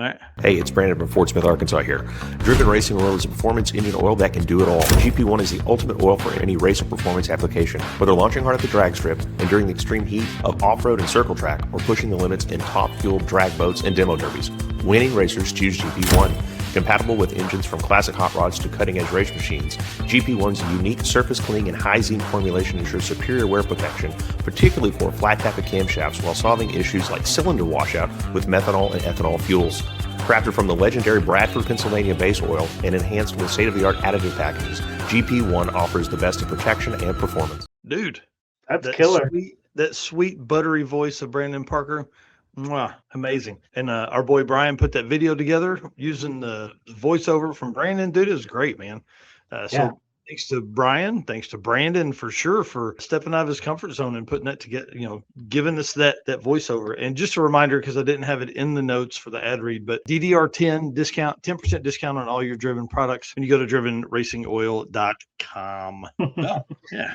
All right. Hey, it's Brandon from Fort Smith, Arkansas here. Driven Racing Oil is a performance engine oil that can do it all. GP1 is the ultimate oil for any race or performance application. Whether launching hard at the drag strip, enduring the extreme heat of off-road and circle track, or pushing the limits in top-fueled drag boats and demo derbies, winning racers choose GP1. Compatible with engines from classic hot rods to cutting-edge race machines, GP1's unique surface cleaning and high-zine formulation ensures superior wear protection, particularly for flat tappet camshafts, while solving issues like cylinder washout with methanol and ethanol fuels. Crafted from the legendary Bradford, Pennsylvania base oil and enhanced with state-of-the-art additive packages, GP1 offers the best in protection and performance. Dude, That's killer. That sweet, buttery voice of Brandon Parker. Mwah, amazing. And our boy Brian put that video together using the voiceover from Brandon. Dude, it was great, man. So thanks to Brian, thanks to Brandon for sure for stepping out of his comfort zone and putting that together, giving us that voiceover. And just a reminder, because I didn't have it in the notes for the ad read, but DDR10 discount, 10% discount on all your Driven products when you go to drivenracingoil.com. Oh, yeah.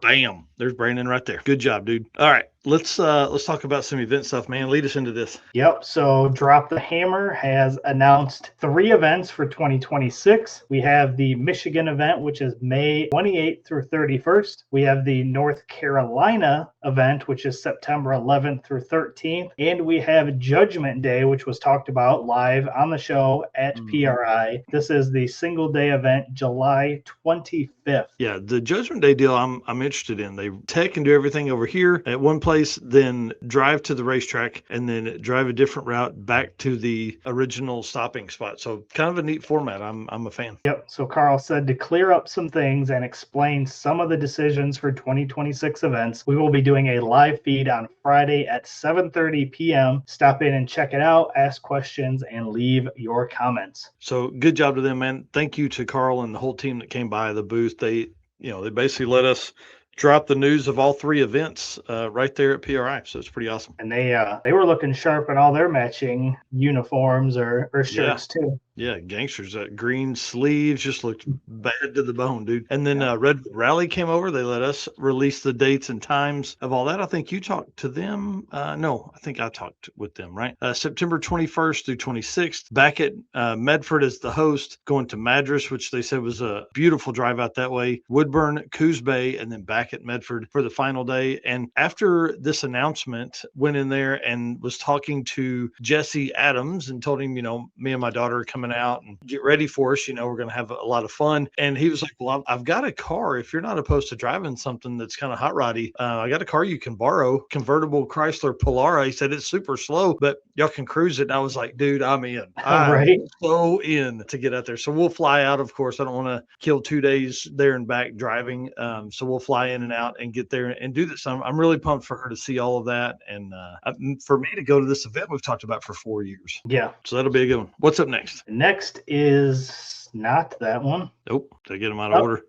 Bam. There's Brandon right there. Good job, dude. All right. Let's talk about some event stuff, man. Lead us into this. Yep. So Drop the Hammer has announced 3 events for 2026. We have the Michigan event, which is May 28th through 31st. We have the North Carolina event, which is September 11th through 13th. And we have Judgment Day, which was talked about live on the show at PRI. This is the single day event, July 25th. Yeah, the Judgment Day deal I'm interested in. They tech and do everything over here at one place, then drive to the racetrack, and then drive a different route back to the original stopping spot. So kind of a neat format. I'm a fan. Yep. So Carl said to clear up some things and explain some of the decisions for 2026 events, we will be doing a live feed on Friday at 7:30 p.m. Stop in and check it out, ask questions, and leave your comments. So good job to them, man. Thank you to Carl and the whole team that came by the booth. They basically let us drop the news of all 3 events right there at PRI. So it's pretty awesome. And they were looking sharp in all their matching uniforms or shirts too. Yeah, gangsters. Green sleeves just looked bad to the bone, dude. And then Red Rally came over. They let us release the dates and times of all that. I think you talked to them. No, I think I talked with them, right? September 21st through 26th. Back at Medford as the host, going to Madras, which they said was a beautiful drive out that way. Woodburn, Coos Bay, and then back at Medford for the final day. And after this announcement, went in there and was talking to Jesse Adams and told him, me and my daughter are coming out and get ready for us. We're going to have a lot of fun. And he was like, well, I've got a car. If you're not opposed to driving something that's kind of hot roddy, I got a car you can borrow, convertible Chrysler Polara. He said it's super slow, but y'all can cruise it. And I was like, dude, I'm in. I'm so in to get out there. So we'll fly out, of course. I don't want to kill 2 days there and back driving. So we'll fly in and out and get there and do this. I'm really pumped for her to see all of that. And for me to go to this event we've talked about for 4 years. Yeah. So that'll be a good one. What's up next? Next is not that one. Nope. Did I get them out of order?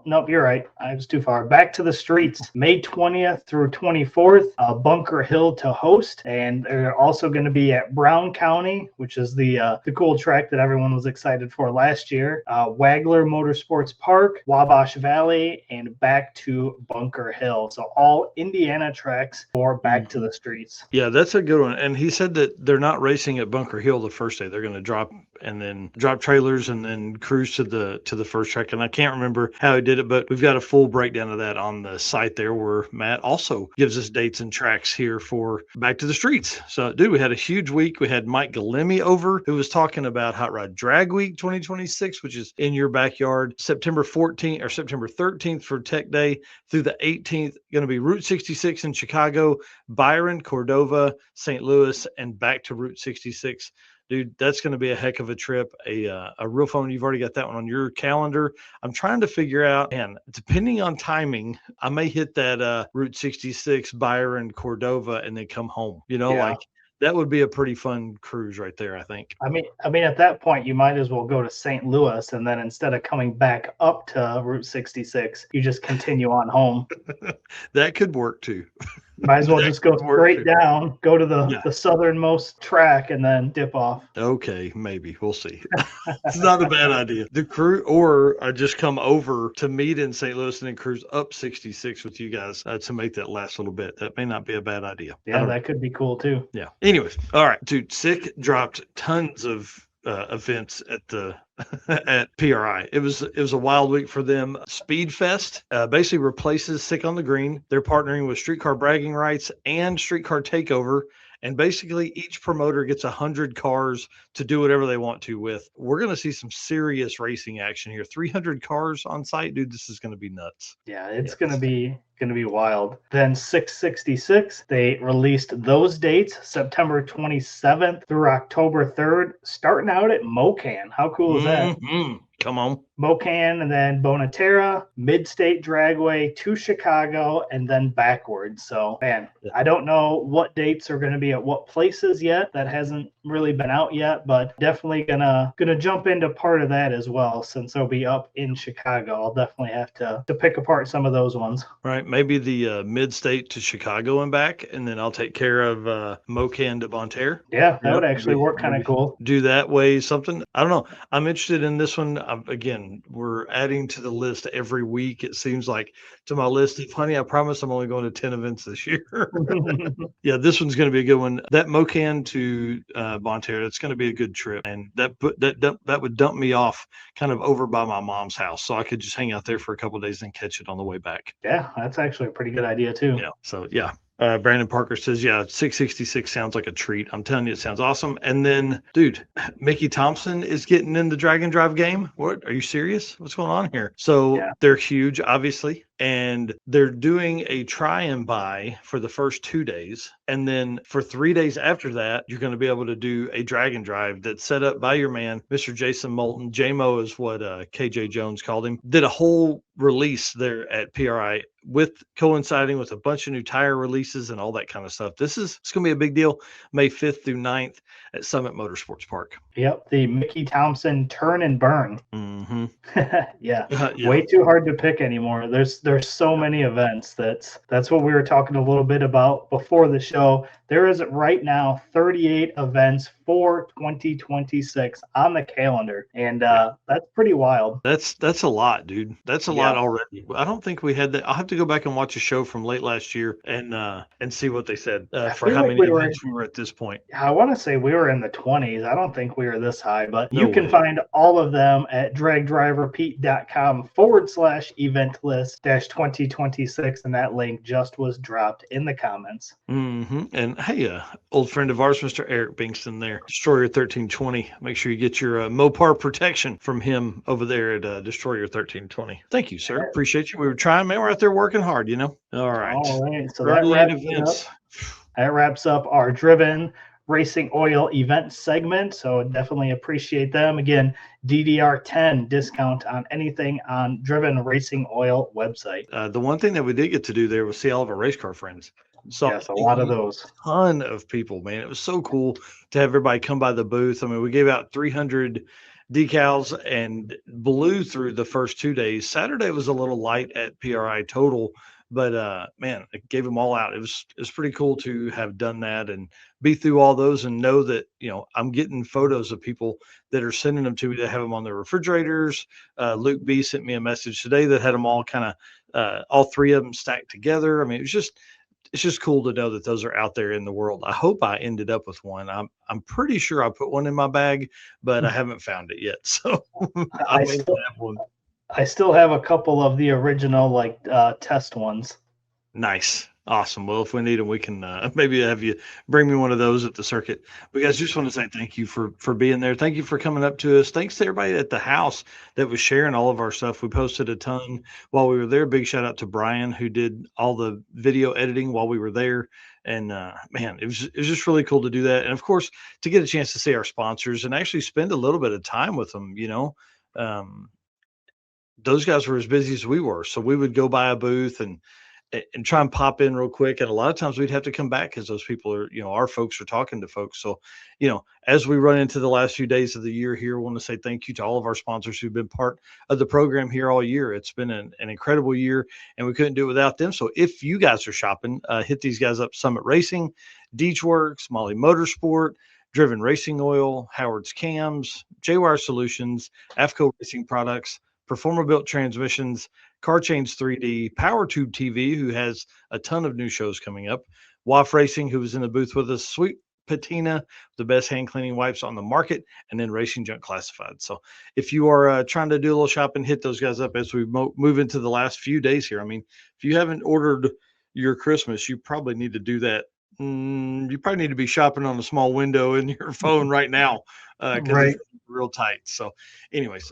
Nope, you're right. I was too far. Back to the Streets, May 20th through 24th, Bunker Hill to host. And they're also going to be at Brown County, which is the cool track that everyone was excited for last year. Wagler Motorsports Park, Wabash Valley, and back to Bunker Hill. So all Indiana tracks for Back to the Streets. Yeah, that's a good one. And he said that they're not racing at Bunker Hill the first day. They're going to drop trailers and then cruise to the first track. And I can't remember how he did it, but we've got a full breakdown of that on the site there, where Matt also gives us dates and tracks here for Back to the Streets. So, dude, we had a huge week. We had Mike Galemi over, who was talking about Hot Rod Drag Week 2026, which is in your backyard. September 14th or September 13th for Tech Day through the 18th, going to be Route 66 in Chicago, Byron, Cordova, St. Louis, and back to Route 66. Dude, that's going to be a heck of a trip, a real fun. You've already got that one on your calendar. I'm trying to figure out, and depending on timing, I may hit that Route 66, Byron, Cordova, and then come home. Like that would be a pretty fun cruise right there, I think. I mean, at that point, you might as well go to St. Louis, and then instead of coming back up to Route 66, you just continue on home. That could work too. Might as well just go straight down, go to the southernmost track, and then dip off. Okay, maybe. We'll see. It's not a bad idea. The crew, or I just come over to meet in St. Louis and then cruise up 66 with you guys to make that last little bit. That may not be a bad idea. Yeah, that could be cool too. Yeah. Anyways, all right, dude. Sick dropped tons of events at the at PRI. It was a wild week for them. Speed Fest basically replaces Sick on the Green. They're partnering with Streetcar Bragging Rights and Streetcar Takeover. And basically, each promoter gets 100 cars to do whatever they want to with. We're going to see some serious racing action here. 300 cars on site, dude. This is going to be nuts. Yeah, it's going to be wild. Then 666, they released those dates, September 27th through October 3rd, starting out at Mocan. How cool is that? Come on. Mocan, and then Bonatera, Mid-State Dragway to Chicago, and then backwards. So, man, I don't know what dates are going to be at what places yet. That hasn't really been out yet, but definitely gonna jump into part of that as well, since they'll be up in Chicago. I'll definitely have to pick apart some of those ones. Right, maybe the Mid-State to Chicago and back, and then I'll take care of Mocan to Bonterre. Yeah, that would actually work kind of cool. Do that way something. I don't know. I'm interested in this one. Again, we're adding to the list every week. It seems like to my list. Honey, I promise I'm only going to 10 events this year. Yeah, this one's going to be a good one. That Mocan to Bonterre, it's going to be a good trip, and that would dump me off kind of over by my mom's house, so I could just hang out there for a couple of days and catch it on the way back. Yeah, that's actually a pretty good idea too. Yeah. So yeah. Brandon Parker says, yeah, 666 sounds like a treat. I'm telling you, it sounds awesome. And then, dude, Mickey Thompson is getting in the drag and drive game. What? Are you serious? What's going on here? So they're huge, obviously. And they're doing a try and buy for the first 2 days. And then for 3 days after that, you're going to be able to do a drag and drive that's set up by your man, Mr. Jason Moulton. JMO is what KJ Jones called him. Did a whole release there at PRI with coinciding with a bunch of new tire releases and all that kind of stuff. It's going to be a big deal. May 5th through 9th at Summit Motorsports Park. Yep, the Mickey Thompson Turn and Burn. Mm-hmm. Yeah, way too hard to pick anymore. There's so many events. That's what we were talking a little bit about before the show. There is right now 38 events for 2026 on the calendar, and that's pretty wild. That's a lot, dude. That's a lot already. I don't think we had that. I'll have to go back and watch a show from late last year and see what they said for how many events we were at this point. I want to say we were in the 20s. I don't think we were this high, but you can find all of them at dragdriverpete.com/event list -2026, and that link just was dropped in the comments. Mm-hmm. And hey, old friend of ours, Mr. Eric Bingston there, Destroyer 1320. Make sure you get your Mopar protection from him over there at Destroyer 1320. Thank you, sir. Appreciate you. We were trying, man. We're out there working hard, you know. All right. So that wraps up our Driven Racing Oil event segment. So definitely appreciate them. Again, DDR 10 discount on anything on Driven Racing Oil website. The one thing that we did get to do there was see all of our race car friends. So yes, a lot of those. Ton of people, man. It was so cool to have everybody come by the booth. I mean, we gave out 300 decals and blew through the first 2 days. Saturday was a little light at PRI total, but man, I gave them all out. It was pretty cool to have done that and be through all those and know that, you know, I'm getting photos of people that are sending them to me that have them on their refrigerators. Luke B sent me a message today that had them all kind of all three of them stacked together. I mean, it's just cool to know that those are out there in the world. I hope I ended up with one. I'm pretty sure I put one in my bag, but I haven't found it yet. So I still have a couple of the original test ones. Nice. Awesome. Well, if we need them, we can maybe have you bring me one of those at the circuit. But guys, just want to say thank you for being there. Thank you for coming up to us. Thanks to everybody at the house that was sharing all of our stuff. We posted a ton while we were there. Big shout out to Brian, who did all the video editing while we were there. And man, it was just really cool to do that. And of course, to get a chance to see our sponsors and actually spend a little bit of time with them, you know. Those guys were as busy as we were. So we would go by a booth and and try and pop in real quick. And a lot of times we'd have to come back because those people are, our folks are talking to folks. So, as we run into the last few days of the year here, I want to say thank you to all of our sponsors who've been part of the program here all year. It's been an incredible year, and we couldn't do it without them. So if you guys are shopping, hit these guys up: Summit Racing, Deechworks, Molly Motorsport, Driven Racing Oil, Howard's Cams, JWire Solutions, AFCO Racing Products, Performer Built Transmissions, Car Chains 3D, PowerTube TV, who has a ton of new shows coming up, WAF Racing, who was in the booth with us, Sweet Patina, the best hand cleaning wipes on the market, and then Racing Junk Classified. So if you are trying to do a little shopping, hit those guys up as we move into the last few days here. I mean, if you haven't ordered your Christmas, you probably need to do that. You probably need to be shopping on a small window in your phone right now because Right. it's real tight. So anyways,